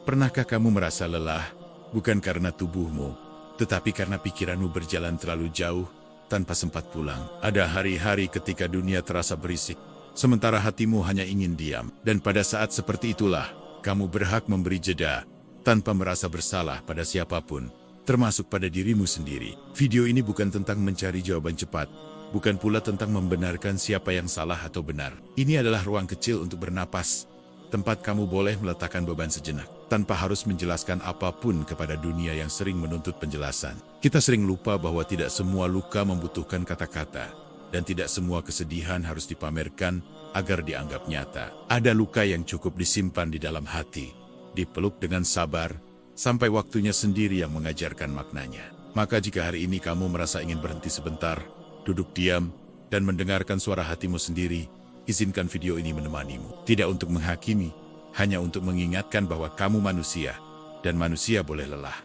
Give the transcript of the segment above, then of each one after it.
Pernahkah kamu merasa lelah, bukan karena tubuhmu, tetapi karena pikiranmu berjalan terlalu jauh, tanpa sempat pulang? Ada hari-hari ketika dunia terasa berisik, sementara hatimu hanya ingin diam. Dan pada saat seperti itulah, kamu berhak memberi jeda, tanpa merasa bersalah pada siapapun, termasuk pada dirimu sendiri. Video ini bukan tentang mencari jawaban cepat, bukan pula tentang membenarkan siapa yang salah atau benar. Ini adalah ruang kecil untuk bernapas, tempat kamu boleh meletakkan beban sejenak, tanpa harus menjelaskan apapun kepada dunia yang sering menuntut penjelasan. Kita sering lupa bahwa tidak semua luka membutuhkan kata-kata, dan tidak semua kesedihan harus dipamerkan agar dianggap nyata. Ada luka yang cukup disimpan di dalam hati, dipeluk dengan sabar, sampai waktunya sendiri yang mengajarkan maknanya. Maka jika hari ini kamu merasa ingin berhenti sebentar, duduk diam, dan mendengarkan suara hatimu sendiri, izinkan video ini menemanimu. Tidak untuk menghakimi, hanya untuk mengingatkan bahwa kamu manusia, dan manusia boleh lelah.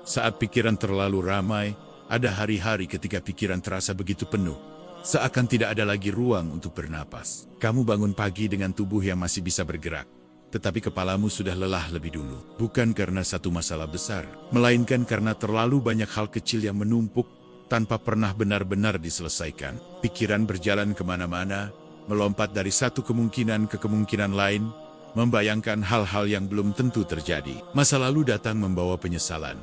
Saat pikiran terlalu ramai, ada hari-hari ketika pikiran terasa begitu penuh, seakan tidak ada lagi ruang untuk bernapas. Kamu bangun pagi dengan tubuh yang masih bisa bergerak, tetapi kepalamu sudah lelah lebih dulu. Bukan karena satu masalah besar, melainkan karena terlalu banyak hal kecil yang menumpuk, tanpa pernah benar-benar diselesaikan. Pikiran berjalan kemana-mana, melompat dari satu kemungkinan ke kemungkinan lain, membayangkan hal-hal yang belum tentu terjadi. Masa lalu datang membawa penyesalan.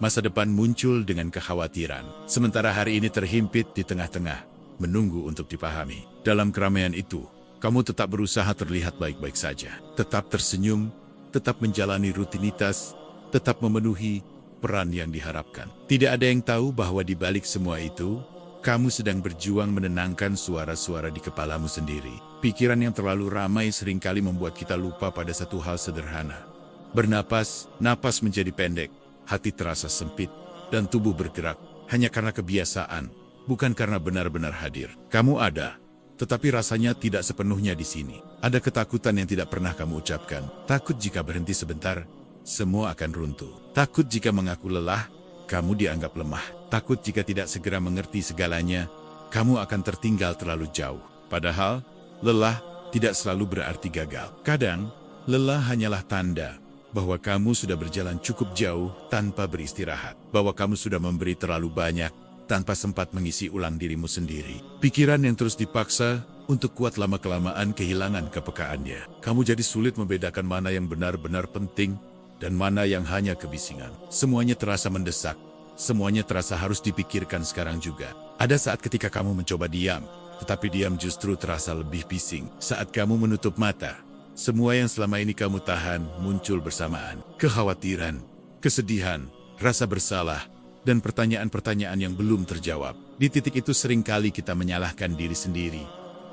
Masa depan muncul dengan kekhawatiran. Sementara hari ini terhimpit di tengah-tengah, menunggu untuk dipahami. Dalam keramaian itu, kamu tetap berusaha terlihat baik-baik saja. Tetap tersenyum, tetap menjalani rutinitas, tetap memenuhi peran yang diharapkan. Tidak ada yang tahu bahwa di balik semua itu, kamu sedang berjuang menenangkan suara-suara di kepalamu sendiri. Pikiran yang terlalu ramai seringkali membuat kita lupa pada satu hal sederhana. Bernapas, napas menjadi pendek, hati terasa sempit, dan tubuh bergerak hanya karena kebiasaan, bukan karena benar-benar hadir. Kamu ada, tetapi rasanya tidak sepenuhnya di sini. Ada ketakutan yang tidak pernah kamu ucapkan. Takut jika berhenti sebentar, semua akan runtuh. Takut jika mengaku lelah, kamu dianggap lemah. Takut jika tidak segera mengerti segalanya, kamu akan tertinggal terlalu jauh. Padahal, lelah tidak selalu berarti gagal. Kadang, lelah hanyalah tanda bahwa kamu sudah berjalan cukup jauh tanpa beristirahat. Bahwa kamu sudah memberi terlalu banyak tanpa sempat mengisi ulang dirimu sendiri. Pikiran yang terus dipaksa untuk kuat lama-kelamaan kehilangan kepekaannya. Kamu jadi sulit membedakan mana yang benar-benar penting dan mana yang hanya kebisingan. Semuanya terasa mendesak. Semuanya terasa harus dipikirkan sekarang juga. Ada saat ketika kamu mencoba diam, tetapi diam justru terasa lebih bising. Saat kamu menutup mata, semua yang selama ini kamu tahan muncul bersamaan. Kekhawatiran, kesedihan, rasa bersalah, dan pertanyaan-pertanyaan yang belum terjawab. Di titik itu seringkali kita menyalahkan diri sendiri.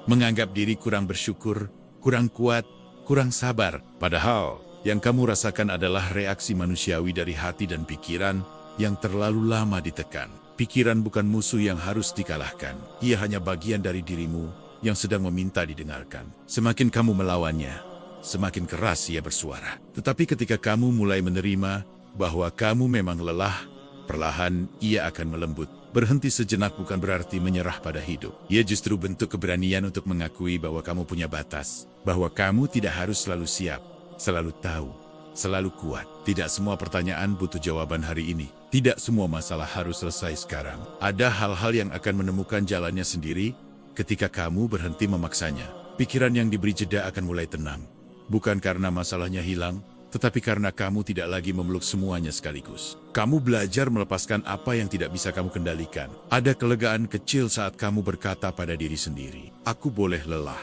Menganggap diri kurang bersyukur, kurang kuat, kurang sabar. Padahal, yang kamu rasakan adalah reaksi manusiawi dari hati dan pikiran yang terlalu lama ditekan. Pikiran bukan musuh yang harus dikalahkan. Ia hanya bagian dari dirimu yang sedang meminta didengarkan. Semakin kamu melawannya, semakin keras ia bersuara. Tetapi ketika kamu mulai menerima bahwa kamu memang lelah, perlahan ia akan melembut. Berhenti sejenak bukan berarti menyerah pada hidup. Ia justru bentuk keberanian untuk mengakui bahwa kamu punya batas. Bahwa kamu tidak harus selalu siap, selalu tahu, selalu kuat. Tidak semua pertanyaan butuh jawaban hari ini. Tidak semua masalah harus selesai sekarang. Ada hal-hal yang akan menemukan jalannya sendiri ketika kamu berhenti memaksanya. Pikiran yang diberi jeda akan mulai tenang. Bukan karena masalahnya hilang, tetapi karena kamu tidak lagi memeluk semuanya sekaligus. Kamu belajar melepaskan apa yang tidak bisa kamu kendalikan. Ada kelegaan kecil saat kamu berkata pada diri sendiri, "Aku boleh lelah."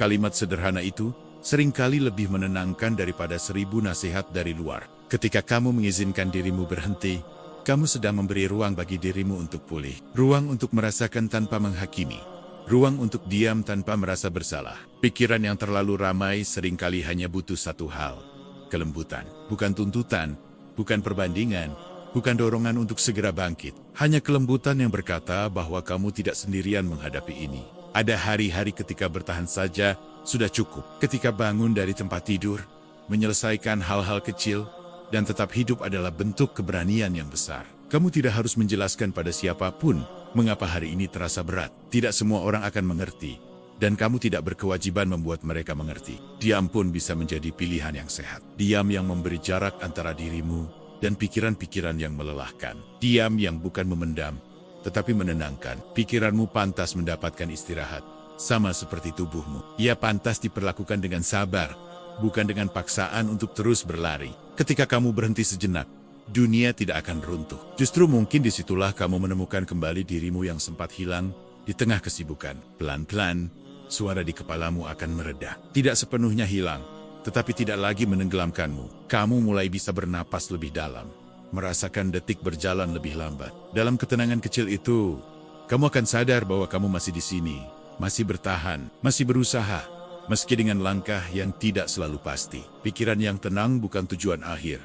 Kalimat sederhana itu seringkali lebih menenangkan daripada 1000 nasihat dari luar. Ketika kamu mengizinkan dirimu berhenti, kamu sedang memberi ruang bagi dirimu untuk pulih. Ruang untuk merasakan tanpa menghakimi. Ruang untuk diam tanpa merasa bersalah. Pikiran yang terlalu ramai seringkali hanya butuh satu hal. Kelembutan. Bukan tuntutan, bukan perbandingan, bukan dorongan untuk segera bangkit. Hanya kelembutan yang berkata bahwa kamu tidak sendirian menghadapi ini. Ada hari-hari ketika bertahan saja sudah cukup. Ketika bangun dari tempat tidur, menyelesaikan hal-hal kecil, dan tetap hidup adalah bentuk keberanian yang besar. Kamu tidak harus menjelaskan pada siapapun mengapa hari ini terasa berat. Tidak semua orang akan mengerti, dan kamu tidak berkewajiban membuat mereka mengerti. Diam pun bisa menjadi pilihan yang sehat. Diam yang memberi jarak antara dirimu dan pikiran-pikiran yang melelahkan. Diam yang bukan memendam, tetapi menenangkan. Pikiranmu pantas mendapatkan istirahat, sama seperti tubuhmu. Ia pantas diperlakukan dengan sabar, bukan dengan paksaan untuk terus berlari. Ketika kamu berhenti sejenak, dunia tidak akan runtuh. Justru mungkin disitulah kamu menemukan kembali dirimu yang sempat hilang di tengah kesibukan. Pelan-pelan, suara di kepalamu akan mereda. Tidak sepenuhnya hilang, tetapi tidak lagi menenggelamkanmu. Kamu mulai bisa bernapas lebih dalam, merasakan detik berjalan lebih lambat. Dalam ketenangan kecil itu, kamu akan sadar bahwa kamu masih di sini, masih bertahan, masih berusaha, meski dengan langkah yang tidak selalu pasti. Pikiran yang tenang bukan tujuan akhir.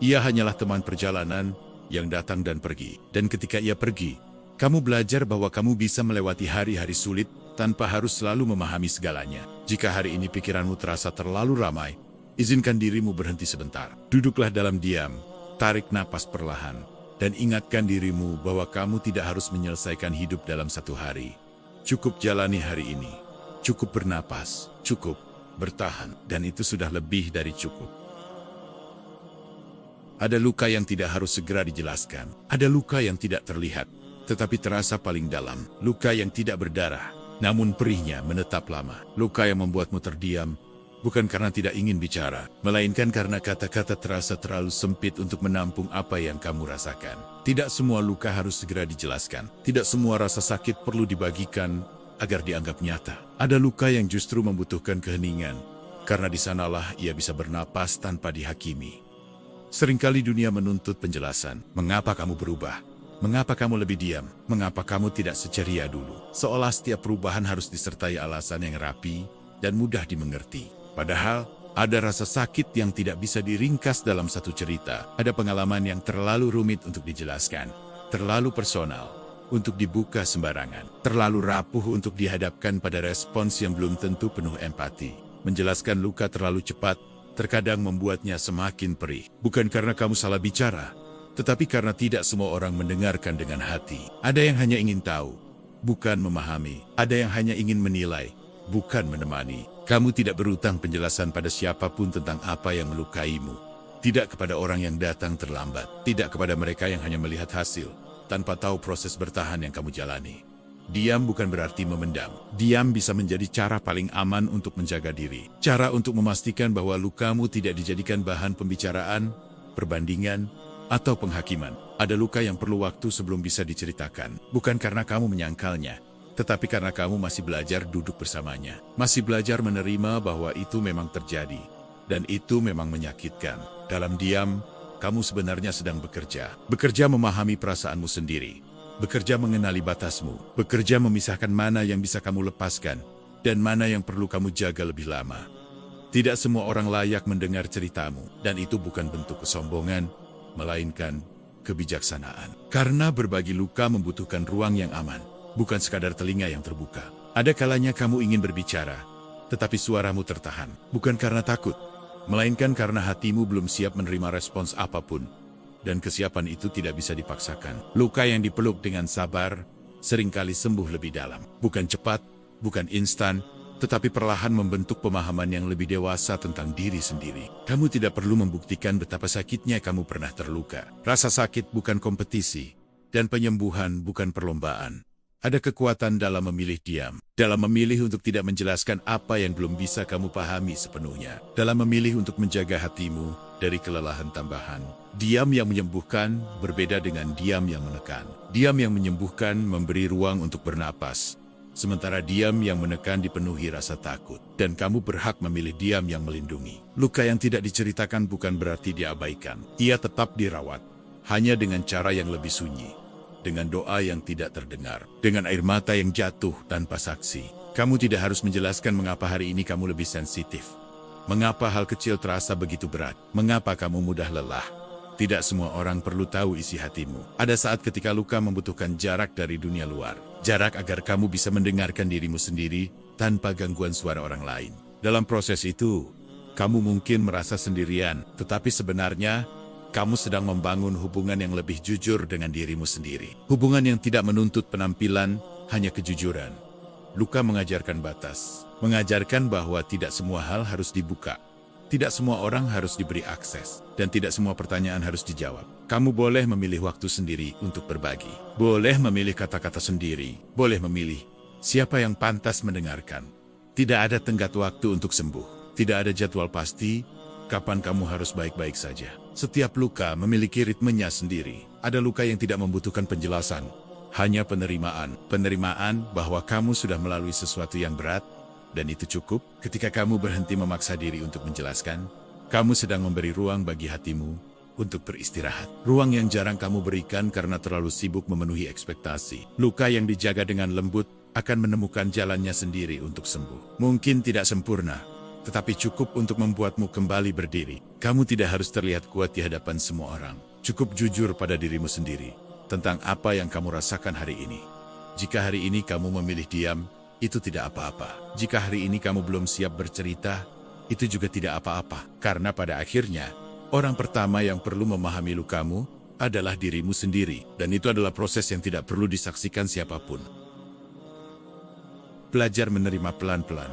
Ia hanyalah teman perjalanan yang datang dan pergi. Dan ketika ia pergi, kamu belajar bahwa kamu bisa melewati hari-hari sulit tanpa harus selalu memahami segalanya. Jika hari ini pikiranmu terasa terlalu ramai, izinkan dirimu berhenti sebentar. Duduklah dalam diam, tarik napas perlahan, dan ingatkan dirimu bahwa kamu tidak harus menyelesaikan hidup dalam satu hari. Cukup jalani hari ini. Cukup bernapas, cukup bertahan, dan itu sudah lebih dari cukup. Ada luka yang tidak harus segera dijelaskan. Ada luka yang tidak terlihat, tetapi terasa paling dalam. Luka yang tidak berdarah, namun perihnya menetap lama. Luka yang membuatmu terdiam, bukan karena tidak ingin bicara, melainkan karena kata-kata terasa terlalu sempit untuk menampung apa yang kamu rasakan. Tidak semua luka harus segera dijelaskan. Tidak semua rasa sakit perlu dibagikan agar dianggap nyata. Ada luka yang justru membutuhkan keheningan, karena di sanalah ia bisa bernapas tanpa dihakimi. Seringkali dunia menuntut penjelasan. Mengapa kamu berubah? Mengapa kamu lebih diam? Mengapa kamu tidak seceria dulu? Seolah setiap perubahan harus disertai alasan yang rapi dan mudah dimengerti. Padahal, ada rasa sakit yang tidak bisa diringkas dalam satu cerita. Ada pengalaman yang terlalu rumit untuk dijelaskan, terlalu personal untuk dibuka sembarangan, terlalu rapuh untuk dihadapkan pada respons yang belum tentu penuh empati. Menjelaskan luka terlalu cepat terkadang membuatnya semakin perih. Bukan karena kamu salah bicara, tetapi karena tidak semua orang mendengarkan dengan hati. Ada yang hanya ingin tahu, bukan memahami. Ada yang hanya ingin menilai, bukan menemani. Kamu tidak berutang penjelasan pada siapapun tentang apa yang melukaimu. Tidak kepada orang yang datang terlambat. Tidak kepada mereka yang hanya melihat hasil, tanpa tahu proses bertahan yang kamu jalani. Diam bukan berarti memendam. Diam bisa menjadi cara paling aman untuk menjaga diri. Cara untuk memastikan bahwa lukamu tidak dijadikan bahan pembicaraan, perbandingan, atau penghakiman. Ada luka yang perlu waktu sebelum bisa diceritakan. Bukan karena kamu menyangkalnya, tetapi karena kamu masih belajar duduk bersamanya. Masih belajar menerima bahwa itu memang terjadi. Dan itu memang menyakitkan. Dalam diam, kamu sebenarnya sedang bekerja. Bekerja memahami perasaanmu sendiri. Bekerja mengenali batasmu. Bekerja memisahkan mana yang bisa kamu lepaskan dan mana yang perlu kamu jaga lebih lama. Tidak semua orang layak mendengar ceritamu. Dan itu bukan bentuk kesombongan, melainkan kebijaksanaan. Karena berbagi luka membutuhkan ruang yang aman, bukan sekadar telinga yang terbuka. Ada kalanya kamu ingin berbicara, tetapi suaramu tertahan. Bukan karena takut, melainkan karena hatimu belum siap menerima respons apapun. Dan kesiapan itu tidak bisa dipaksakan. Luka yang dipeluk dengan sabar seringkali sembuh lebih dalam. Bukan cepat, bukan instan, tetapi perlahan membentuk pemahaman yang lebih dewasa tentang diri sendiri. Kamu tidak perlu membuktikan betapa sakitnya kamu pernah terluka. Rasa sakit bukan kompetisi, dan penyembuhan bukan perlombaan. Ada kekuatan dalam memilih diam, dalam memilih untuk tidak menjelaskan apa yang belum bisa kamu pahami sepenuhnya, dalam memilih untuk menjaga hatimu dari kelelahan tambahan. Diam yang menyembuhkan berbeda dengan diam yang menekan. Diam yang menyembuhkan memberi ruang untuk bernapas, sementara diam yang menekan dipenuhi rasa takut. Dan kamu berhak memilih diam yang melindungi. Luka yang tidak diceritakan bukan berarti diabaikan. Ia tetap dirawat, hanya dengan cara yang lebih sunyi. Dengan doa yang tidak terdengar, dengan air mata yang jatuh tanpa saksi. Kamu tidak harus menjelaskan mengapa hari ini kamu lebih sensitif. Mengapa hal kecil terasa begitu berat. Mengapa kamu mudah lelah. Tidak semua orang perlu tahu isi hatimu. Ada saat ketika luka membutuhkan jarak dari dunia luar. Jarak agar kamu bisa mendengarkan dirimu sendiri tanpa gangguan suara orang lain. Dalam proses itu, kamu mungkin merasa sendirian, tetapi sebenarnya kamu sedang membangun hubungan yang lebih jujur dengan dirimu sendiri. Hubungan yang tidak menuntut penampilan, hanya kejujuran. Luka mengajarkan batas, mengajarkan bahwa tidak semua hal harus dibuka. Tidak semua orang harus diberi akses, dan tidak semua pertanyaan harus dijawab. Kamu boleh memilih waktu sendiri untuk berbagi. Boleh memilih kata-kata sendiri. Boleh memilih siapa yang pantas mendengarkan. Tidak ada tenggat waktu untuk sembuh. Tidak ada jadwal pasti kapan kamu harus baik-baik saja. Setiap luka memiliki ritmenya sendiri. Ada luka yang tidak membutuhkan penjelasan. Hanya penerimaan. Penerimaan bahwa kamu sudah melalui sesuatu yang berat. Dan itu cukup. Ketika kamu berhenti memaksa diri untuk menjelaskan, kamu sedang memberi ruang bagi hatimu untuk beristirahat. Ruang yang jarang kamu berikan karena terlalu sibuk memenuhi ekspektasi. Luka yang dijaga dengan lembut akan menemukan jalannya sendiri untuk sembuh. Mungkin tidak sempurna, tetapi cukup untuk membuatmu kembali berdiri. Kamu tidak harus terlihat kuat di hadapan semua orang. Cukup jujur pada dirimu sendiri tentang apa yang kamu rasakan hari ini. Jika hari ini kamu memilih diam, itu tidak apa-apa. Jika hari ini kamu belum siap bercerita, itu juga tidak apa-apa. Karena pada akhirnya, orang pertama yang perlu memahami lukamu adalah dirimu sendiri. Dan itu adalah proses yang tidak perlu disaksikan siapapun. Belajar menerima pelan-pelan.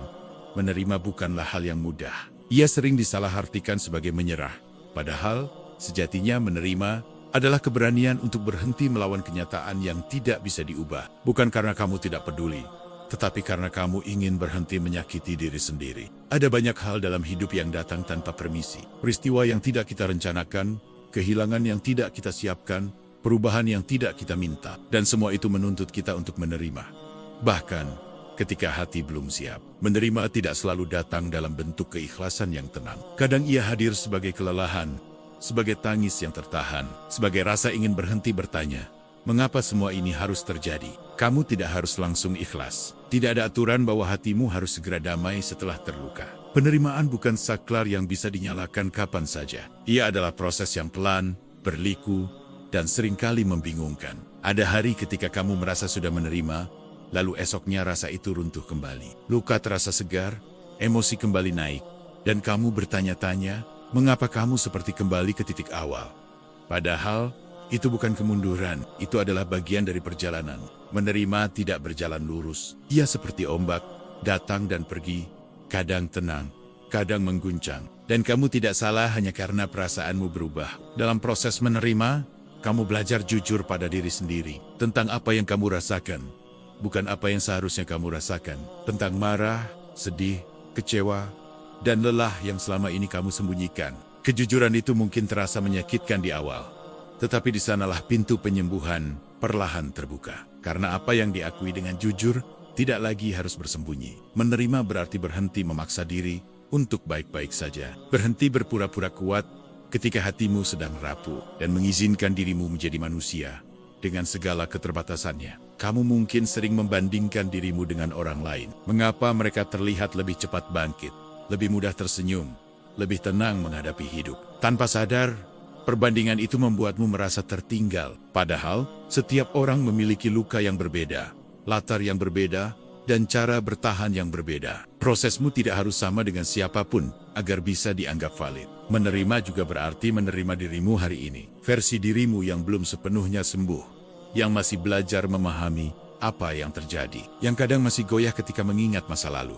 Menerima bukanlah hal yang mudah. Ia sering disalahartikan sebagai menyerah. Padahal, sejatinya menerima adalah keberanian untuk berhenti melawan kenyataan yang tidak bisa diubah. Bukan karena kamu tidak peduli, tetapi karena kamu ingin berhenti menyakiti diri sendiri. Ada banyak hal dalam hidup yang datang tanpa permisi. Peristiwa yang tidak kita rencanakan, kehilangan yang tidak kita siapkan, perubahan yang tidak kita minta. Dan semua itu menuntut kita untuk menerima. Bahkan, ketika hati belum siap, menerima tidak selalu datang dalam bentuk keikhlasan yang tenang. Kadang ia hadir sebagai kelelahan, sebagai tangis yang tertahan, sebagai rasa ingin berhenti bertanya, mengapa semua ini harus terjadi? Kamu tidak harus langsung ikhlas. Tidak ada aturan bahwa hatimu harus segera damai setelah terluka. Penerimaan bukan saklar yang bisa dinyalakan kapan saja. Ia adalah proses yang pelan, berliku, dan seringkali membingungkan. Ada hari ketika kamu merasa sudah menerima, lalu esoknya rasa itu runtuh kembali. Luka terasa segar, emosi kembali naik, dan kamu bertanya-tanya, mengapa kamu seperti kembali ke titik awal? Padahal, itu bukan kemunduran, itu adalah bagian dari perjalanan. Menerima tidak berjalan lurus. Ia seperti ombak, datang dan pergi, kadang tenang, kadang mengguncang. Dan kamu tidak salah hanya karena perasaanmu berubah. Dalam proses menerima, kamu belajar jujur pada diri sendiri. Tentang apa yang kamu rasakan, bukan apa yang seharusnya kamu rasakan. Tentang marah, sedih, kecewa, dan lelah yang selama ini kamu sembunyikan. Kejujuran itu mungkin terasa menyakitkan di awal. Tetapi di sanalah pintu penyembuhan perlahan terbuka. Karena apa yang diakui dengan jujur tidak lagi harus bersembunyi. Menerima berarti berhenti memaksa diri untuk baik-baik saja. Berhenti berpura-pura kuat ketika hatimu sedang rapuh. Dan mengizinkan dirimu menjadi manusia dengan segala keterbatasannya. Kamu mungkin sering membandingkan dirimu dengan orang lain. Mengapa mereka terlihat lebih cepat bangkit, lebih mudah tersenyum, lebih tenang menghadapi hidup. Tanpa sadar, perbandingan itu membuatmu merasa tertinggal. Padahal, setiap orang memiliki luka yang berbeda, latar yang berbeda, dan cara bertahan yang berbeda. Prosesmu tidak harus sama dengan siapapun agar bisa dianggap valid. Menerima juga berarti menerima dirimu hari ini. Versi dirimu yang belum sepenuhnya sembuh, yang masih belajar memahami apa yang terjadi, yang kadang masih goyah ketika mengingat masa lalu.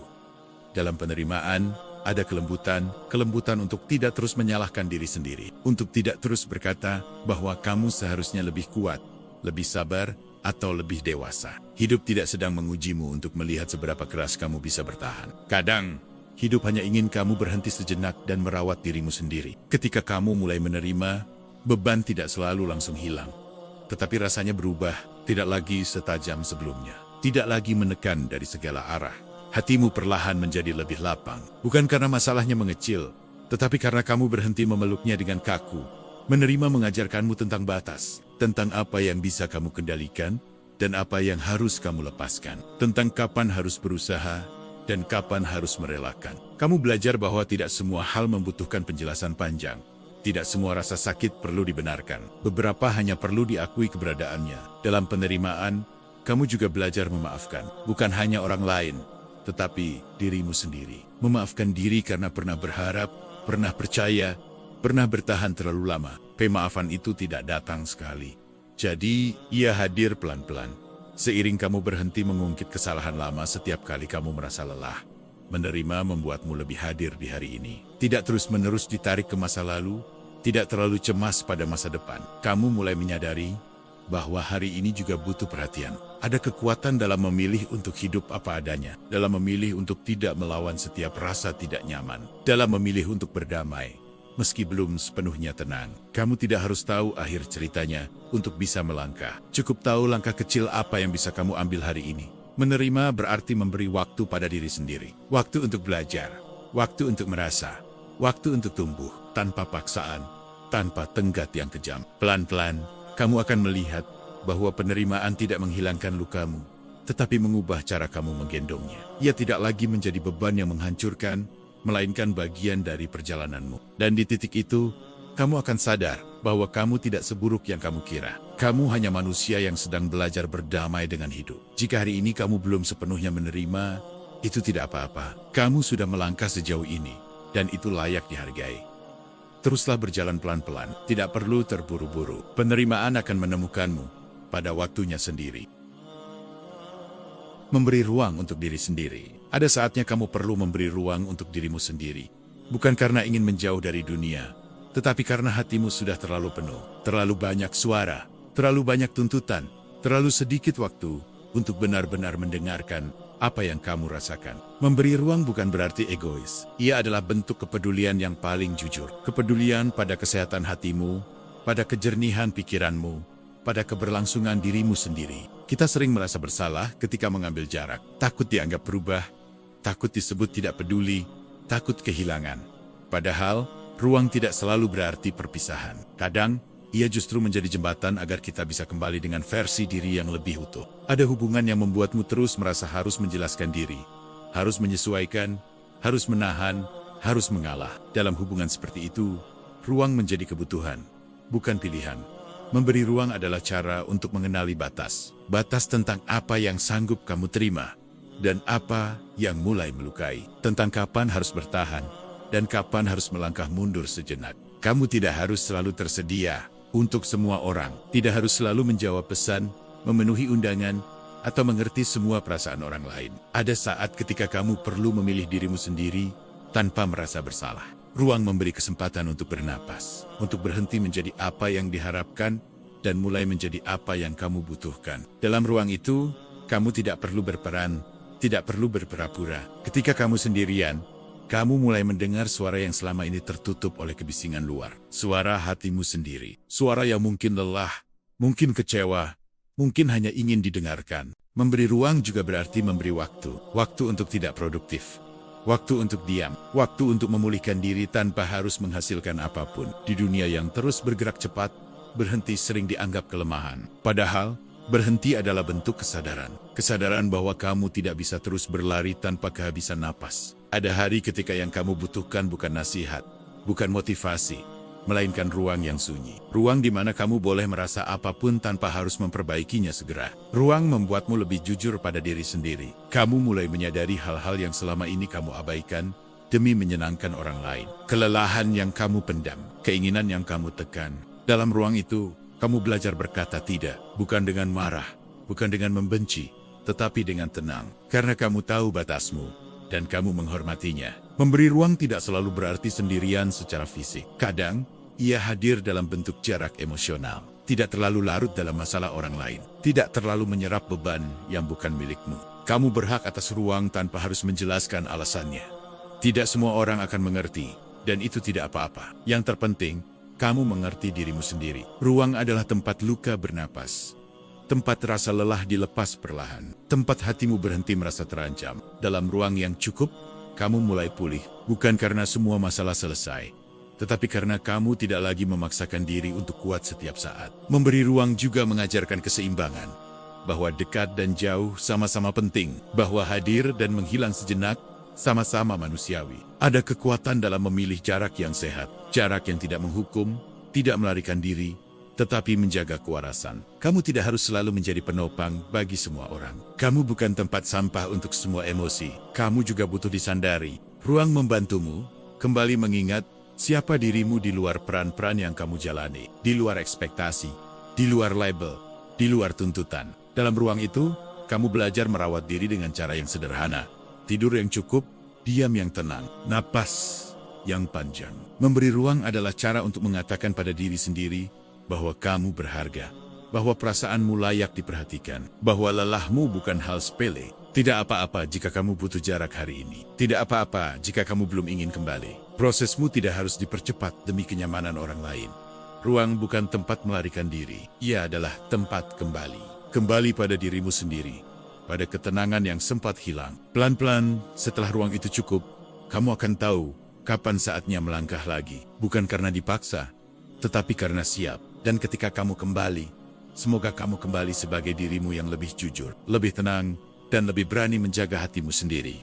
Dalam penerimaan, ada kelembutan untuk tidak terus menyalahkan diri sendiri. Untuk tidak terus berkata bahwa kamu seharusnya lebih kuat, lebih sabar, atau lebih dewasa. Hidup tidak sedang mengujimu untuk melihat seberapa keras kamu bisa bertahan. Kadang, hidup hanya ingin kamu berhenti sejenak dan merawat dirimu sendiri. Ketika kamu mulai menerima, beban tidak selalu langsung hilang. Tetapi rasanya berubah, tidak lagi setajam sebelumnya. Tidak lagi menekan dari segala arah. Hatimu perlahan menjadi lebih lapang. Bukan karena masalahnya mengecil, tetapi karena kamu berhenti memeluknya dengan kaku. Menerima mengajarkanmu tentang batas, tentang apa yang bisa kamu kendalikan, dan apa yang harus kamu lepaskan. Tentang kapan harus berusaha, dan kapan harus merelakan. Kamu belajar bahwa tidak semua hal membutuhkan penjelasan panjang. Tidak semua rasa sakit perlu dibenarkan. Beberapa hanya perlu diakui keberadaannya. Dalam penerimaan, kamu juga belajar memaafkan. Bukan hanya orang lain, tetapi dirimu sendiri. Memaafkan diri karena pernah berharap, pernah percaya, pernah bertahan terlalu lama. Pemaafan itu tidak datang sekali. Jadi, ia hadir pelan-pelan. Seiring kamu berhenti mengungkit kesalahan lama setiap kali kamu merasa lelah, menerima membuatmu lebih hadir di hari ini. Tidak terus-menerus ditarik ke masa lalu, tidak terlalu cemas pada masa depan. Kamu mulai menyadari bahwa hari ini juga butuh perhatian. Ada kekuatan dalam memilih untuk hidup apa adanya, dalam memilih untuk tidak melawan setiap rasa tidak nyaman, dalam memilih untuk berdamai, meski belum sepenuhnya tenang. Kamu tidak harus tahu akhir ceritanya untuk bisa melangkah. Cukup tahu langkah kecil apa yang bisa kamu ambil hari ini. Menerima berarti memberi waktu pada diri sendiri. Waktu untuk belajar, waktu untuk merasa, waktu untuk tumbuh, tanpa paksaan, tanpa tenggat yang kejam. Pelan-pelan, kamu akan melihat bahwa penerimaan tidak menghilangkan lukamu, tetapi mengubah cara kamu menggendongnya. Ia tidak lagi menjadi beban yang menghancurkan, melainkan bagian dari perjalananmu. Dan di titik itu, kamu akan sadar bahwa kamu tidak seburuk yang kamu kira. Kamu hanya manusia yang sedang belajar berdamai dengan hidup. Jika hari ini kamu belum sepenuhnya menerima, itu tidak apa-apa. Kamu sudah melangkah sejauh ini, dan itu layak dihargai. Teruslah berjalan pelan-pelan, tidak perlu terburu-buru. Penerimaan akan menemukanmu pada waktunya sendiri. Memberi ruang untuk diri sendiri. Ada saatnya kamu perlu memberi ruang untuk dirimu sendiri. Bukan karena ingin menjauh dari dunia, tetapi karena hatimu sudah terlalu penuh. Terlalu banyak suara, terlalu banyak tuntutan, terlalu sedikit waktu untuk benar-benar mendengarkan apa yang kamu rasakan. Memberi ruang bukan berarti egois. Ia adalah bentuk kepedulian yang paling jujur. Kepedulian pada kesehatan hatimu, pada kejernihan pikiranmu, pada keberlangsungan dirimu sendiri. Kita sering merasa bersalah ketika mengambil jarak. Takut dianggap berubah, takut disebut tidak peduli, takut kehilangan. Padahal, ruang tidak selalu berarti perpisahan. Kadang, ia justru menjadi jembatan agar kita bisa kembali dengan versi diri yang lebih utuh. Ada hubungan yang membuatmu terus merasa harus menjelaskan diri, harus menyesuaikan, harus menahan, harus mengalah. Dalam hubungan seperti itu, ruang menjadi kebutuhan, bukan pilihan. Memberi ruang adalah cara untuk mengenali batas. Batas tentang apa yang sanggup kamu terima, dan apa yang mulai melukai. Tentang kapan harus bertahan, dan kapan harus melangkah mundur sejenak. Kamu tidak harus selalu tersedia untuk semua orang. Tidak harus selalu menjawab pesan, memenuhi undangan, atau mengerti semua perasaan orang lain. Ada saat ketika kamu perlu memilih dirimu sendiri tanpa merasa bersalah. Ruang memberi kesempatan untuk bernapas, untuk berhenti menjadi apa yang diharapkan, dan mulai menjadi apa yang kamu butuhkan. Dalam ruang itu, kamu tidak perlu berperan, tidak perlu berpura-pura. Ketika kamu sendirian, kamu mulai mendengar suara yang selama ini tertutup oleh kebisingan luar. Suara hatimu sendiri. Suara yang mungkin lelah, mungkin kecewa, mungkin hanya ingin didengarkan. Memberi ruang juga berarti memberi waktu. Waktu untuk tidak produktif. Waktu untuk diam, waktu untuk memulihkan diri tanpa harus menghasilkan apapun. Di dunia yang terus bergerak cepat, berhenti sering dianggap kelemahan. Padahal, berhenti adalah bentuk kesadaran. Kesadaran bahwa kamu tidak bisa terus berlari tanpa kehabisan napas. Ada hari ketika yang kamu butuhkan bukan nasihat, bukan motivasi, melainkan ruang yang sunyi. Ruang di mana kamu boleh merasa apapun tanpa harus memperbaikinya segera. Ruang membuatmu lebih jujur pada diri sendiri. Kamu mulai menyadari hal-hal yang selama ini kamu abaikan demi menyenangkan orang lain. Kelelahan yang kamu pendam, keinginan yang kamu tekan. Dalam ruang itu, kamu belajar berkata tidak, bukan dengan marah, bukan dengan membenci, tetapi dengan tenang. Karena kamu tahu batasmu, dan kamu menghormatinya. Memberi ruang tidak selalu berarti sendirian secara fisik. Kadang, ia hadir dalam bentuk jarak emosional. Tidak terlalu larut dalam masalah orang lain. Tidak terlalu menyerap beban yang bukan milikmu. Kamu berhak atas ruang tanpa harus menjelaskan alasannya. Tidak semua orang akan mengerti, dan itu tidak apa-apa. Yang terpenting, kamu mengerti dirimu sendiri. Ruang adalah tempat luka bernapas. Tempat rasa lelah dilepas perlahan. Tempat hatimu berhenti merasa terancam. Dalam ruang yang cukup, kamu mulai pulih. Bukan karena semua masalah selesai, tetapi karena kamu tidak lagi memaksakan diri untuk kuat setiap saat. Memberi ruang juga mengajarkan keseimbangan. Bahwa dekat dan jauh sama-sama penting. Bahwa hadir dan menghilang sejenak sama-sama manusiawi. Ada kekuatan dalam memilih jarak yang sehat. Jarak yang tidak menghukum, tidak melarikan diri, tetapi menjaga kewarasan. Kamu tidak harus selalu menjadi penopang bagi semua orang. Kamu bukan tempat sampah untuk semua emosi. Kamu juga butuh disandari. Ruang membantumu kembali mengingat siapa dirimu di luar peran-peran yang kamu jalani. Di luar ekspektasi, di luar label, di luar tuntutan. Dalam ruang itu, kamu belajar merawat diri dengan cara yang sederhana. Tidur yang cukup, diam yang tenang, napas yang panjang. Memberi ruang adalah cara untuk mengatakan pada diri sendiri bahwa kamu berharga, bahwa perasaanmu layak diperhatikan, bahwa lelahmu bukan hal sepele. Tidak apa-apa jika kamu butuh jarak hari ini. Tidak apa-apa jika kamu belum ingin kembali. Prosesmu tidak harus dipercepat demi kenyamanan orang lain. Ruang bukan tempat melarikan diri. Ia adalah tempat kembali. Kembali pada dirimu sendiri, pada ketenangan yang sempat hilang. Pelan-pelan, setelah ruang itu cukup, kamu akan tahu kapan saatnya melangkah lagi. Bukan karena dipaksa, tetapi karena siap. Dan ketika kamu kembali, semoga kamu kembali sebagai dirimu yang lebih jujur, lebih tenang, dan lebih berani menjaga hatimu sendiri.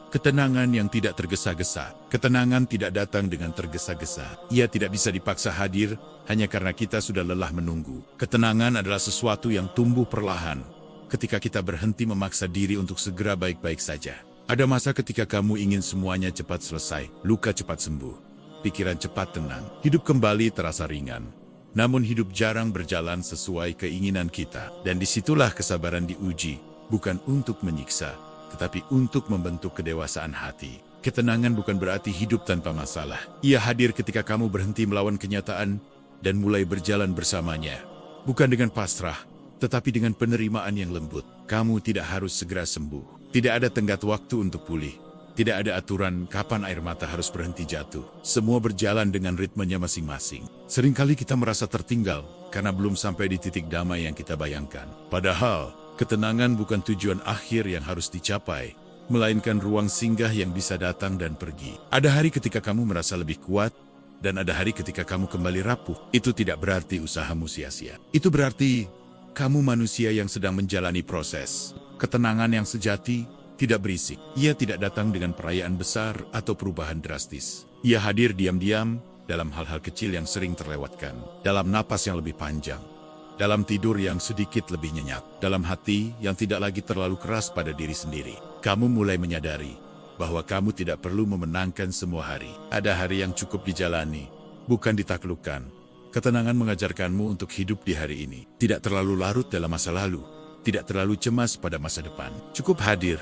Ketenangan yang tidak tergesa-gesa. Ketenangan tidak datang dengan tergesa-gesa. Ia tidak bisa dipaksa hadir hanya karena kita sudah lelah menunggu. Ketenangan adalah sesuatu yang tumbuh perlahan ketika kita berhenti memaksa diri untuk segera baik-baik saja. Ada masa ketika kamu ingin semuanya cepat selesai, luka cepat sembuh, pikiran cepat tenang, hidup kembali terasa ringan. Namun hidup jarang berjalan sesuai keinginan kita. Dan disitulah kesabaran diuji, bukan untuk menyiksa, tetapi untuk membentuk kedewasaan hati. Ketenangan bukan berarti hidup tanpa masalah. Ia hadir ketika kamu berhenti melawan kenyataan dan mulai berjalan bersamanya. Bukan dengan pasrah, tetapi dengan penerimaan yang lembut. Kamu tidak harus segera sembuh. Tidak ada tenggat waktu untuk pulih. Tidak ada aturan kapan air mata harus berhenti jatuh. Semua berjalan dengan ritmenya masing-masing. Seringkali kita merasa tertinggal karena belum sampai di titik damai yang kita bayangkan. Padahal, ketenangan bukan tujuan akhir yang harus dicapai, melainkan ruang singgah yang bisa datang dan pergi. Ada hari ketika kamu merasa lebih kuat, dan ada hari ketika kamu kembali rapuh. Itu tidak berarti usahamu sia-sia. Itu berarti kamu manusia yang sedang menjalani proses. Ketenangan yang sejati tidak berisik. Ia tidak datang dengan perayaan besar atau perubahan drastis. Ia hadir diam-diam dalam hal-hal kecil yang sering terlewatkan. Dalam napas yang lebih panjang. Dalam tidur yang sedikit lebih nyenyak. Dalam hati yang tidak lagi terlalu keras pada diri sendiri. Kamu mulai menyadari bahwa kamu tidak perlu memenangkan semua hari. Ada hari yang cukup dijalani, bukan ditaklukkan. Ketenangan mengajarkanmu untuk hidup di hari ini. Tidak terlalu larut dalam masa lalu. Tidak terlalu cemas pada masa depan. Cukup hadir.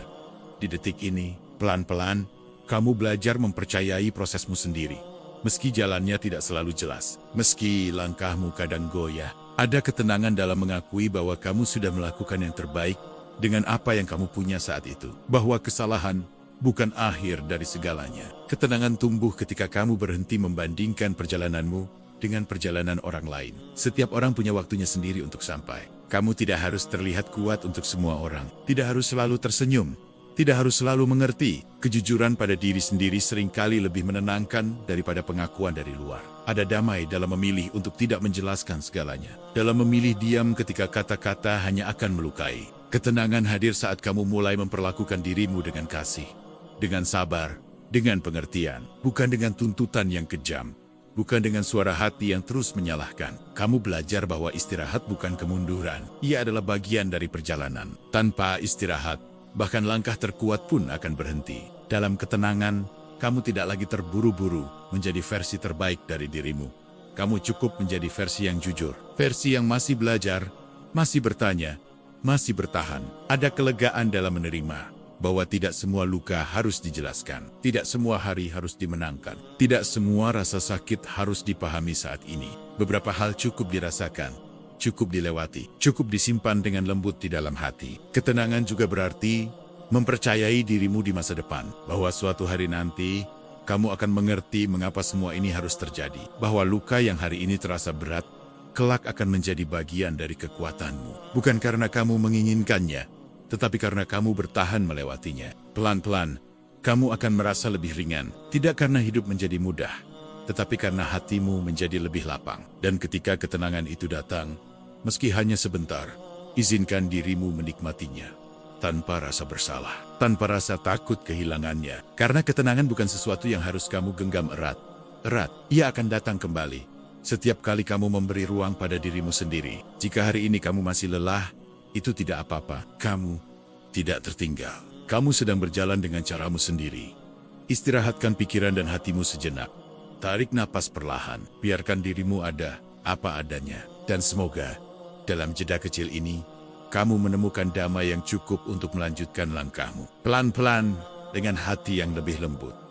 Di detik ini, pelan-pelan, kamu belajar mempercayai prosesmu sendiri. Meski jalannya tidak selalu jelas, meski langkahmu kadang goyah, ada ketenangan dalam mengakui bahwa kamu sudah melakukan yang terbaik dengan apa yang kamu punya saat itu. Bahwa kesalahan bukan akhir dari segalanya. Ketenangan tumbuh ketika kamu berhenti membandingkan perjalananmu dengan perjalanan orang lain. Setiap orang punya waktunya sendiri untuk sampai. Kamu tidak harus terlihat kuat untuk semua orang. Tidak harus selalu tersenyum. Tidak harus selalu mengerti. Kejujuran pada diri sendiri seringkali lebih menenangkan daripada pengakuan dari luar. Ada damai dalam memilih untuk tidak menjelaskan segalanya. Dalam memilih diam ketika kata-kata hanya akan melukai. Ketenangan hadir saat kamu mulai memperlakukan dirimu dengan kasih. Dengan sabar, dengan pengertian. Bukan dengan tuntutan yang kejam. Bukan dengan suara hati yang terus menyalahkan. Kamu belajar bahwa istirahat bukan kemunduran. Ia adalah bagian dari perjalanan. Tanpa istirahat, bahkan langkah terkuat pun akan berhenti. Dalam ketenangan, kamu tidak lagi terburu-buru menjadi versi terbaik dari dirimu. Kamu cukup menjadi versi yang jujur. Versi yang masih belajar, masih bertanya, masih bertahan. Ada kelegaan dalam menerima bahwa tidak semua luka harus dijelaskan. Tidak semua hari harus dimenangkan. Tidak semua rasa sakit harus dipahami saat ini. Beberapa hal cukup dirasakan. Cukup dilewati, cukup disimpan dengan lembut di dalam hati. Ketenangan juga berarti mempercayai dirimu di masa depan. Bahwa suatu hari nanti, kamu akan mengerti mengapa semua ini harus terjadi. Bahwa luka yang hari ini terasa berat, kelak akan menjadi bagian dari kekuatanmu. Bukan karena kamu menginginkannya, tetapi karena kamu bertahan melewatinya. Pelan-pelan, kamu akan merasa lebih ringan. Tidak karena hidup menjadi mudah, tetapi karena hatimu menjadi lebih lapang. Dan ketika ketenangan itu datang, meski hanya sebentar, izinkan dirimu menikmatinya. Tanpa rasa bersalah, tanpa rasa takut kehilangannya. Karena ketenangan bukan sesuatu yang harus kamu genggam erat. Erat, ia akan datang kembali. Setiap kali kamu memberi ruang pada dirimu sendiri. Jika hari ini kamu masih lelah, itu tidak apa-apa. Kamu tidak tertinggal. Kamu sedang berjalan dengan caramu sendiri. Istirahatkan pikiran dan hatimu sejenak. Tarik napas perlahan, biarkan dirimu ada apa adanya. Dan semoga, dalam jeda kecil ini, kamu menemukan damai yang cukup untuk melanjutkan langkahmu. Pelan-pelan, dengan hati yang lebih lembut.